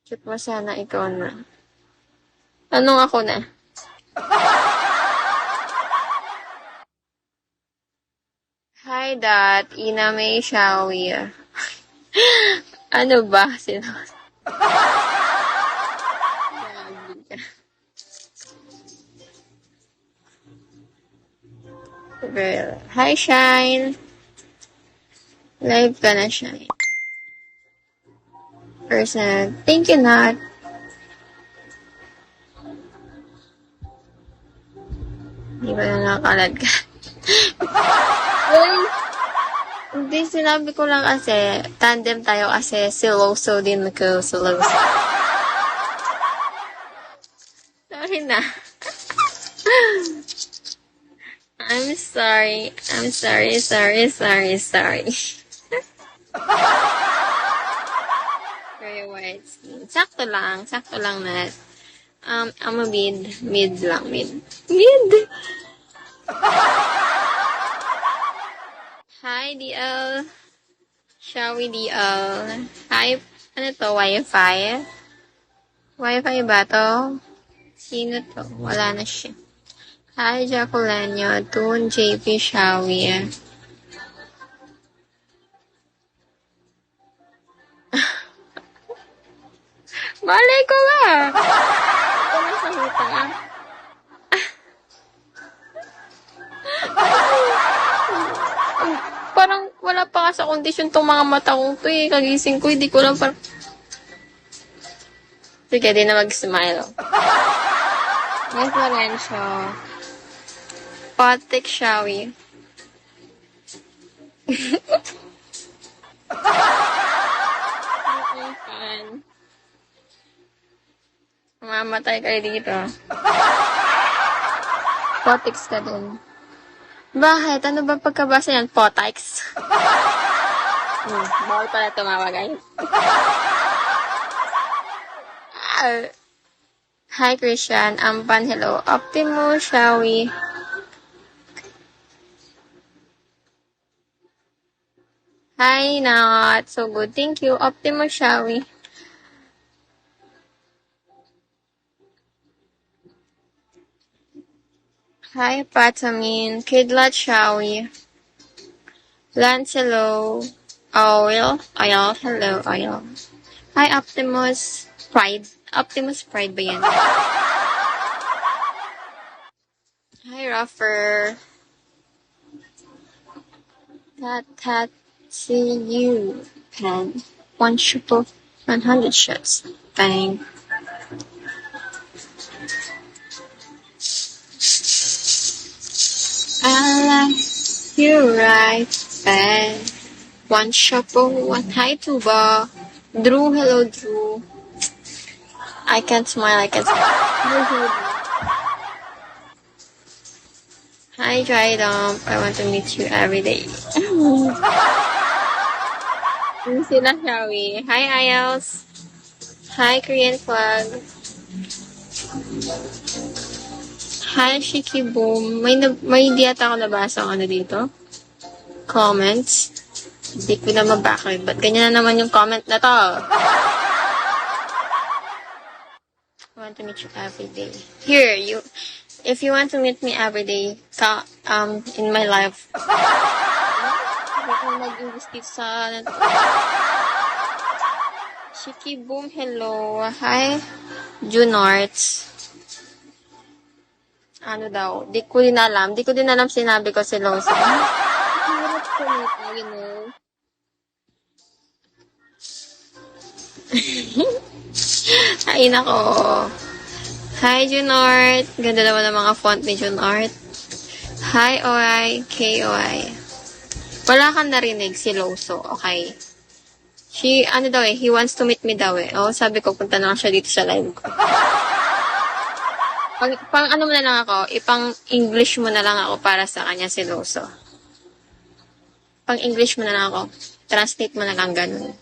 Shoot mo sana ikaw na. Anong ako na? Hi, Dad. Ina May Shawi. Ano ba? Sino? Girl. Hi, Shine. Live ka na, Shine. Person. Thank you, Nat. Hindi ba na nakakalad ka? Well, hindi, sinabi ko lang kasi, tandem tayo kasi siloso din ko, siloso. Sorry na. I'm sorry. Sorry. Very white skin. Sakto lang na. I'm a mid lang. Hi, DL. Shall we, DL? Hi, ano to, Wi-Fi? Wi-Fi ba to? Sino to? Wala na siya. Hi, Jacolenyo. Toon, JP, Shawi. Malay ko nga! Ito na sa hita. Parang wala pa nga sa kondisyon tong mga mata kong to eh. Kagising ko, hindi ko lang parang... Sige, di na mag-smile. Yes, Lorenzo. Patik Shawi. Fun. Mamatay kayo dito. Potix ka din. Bakit? Ano ba pagkabasa yan? Potix? Bawal pala tumawag ay. Hi, Christian. Ampan, hello. Optimo, Shawi. Hi, not so good. Thank you. Optimo, Shawi. Hi, Patamin. Kidlat, Shawi. Lance, hello. Oil, hello, Oil. Hi, Optimus Pride. Optimus Pride ba yan? Hi, Ruffer. Tat, see you, Pen. 100 shots. Bang. I like you right, Pen. One shuffle, one hi, Tuba. Drew, hello, Drew. I can't smile. Hi, Dry Dump. I want to meet you every day. Sila, shall we? Hi, IELTS. Hi, Korean Flag. Hi, Shiki Boom. May hindi ata ako nabasa ano dito. Comments. Hindi ko na mabakit. Ba't ganyan na naman yung comment na to? I want to meet you every day. Here, if you want to meet me every day, in my life. Hindi ko mag-investigate sa... Shiki Boom, hello. Hi, Junarts. Ano daw? Di ko din alam sinabi ko si Losa. Hirap ko nito, you know. Ay, nako. Hi, Junart. Ganda naman ang mga font ni Junart. Hi, OI. KOI. Wala kang narinig si Loso, okay? He wants to meet me daw eh. Oh, sabi ko, punta na lang siya dito sa live ko. Pang ano mo na lang ako, ipang English mo na lang ako para sa kanya si Loso. Pang English mo na lang ako. Translate mo na lang ganun.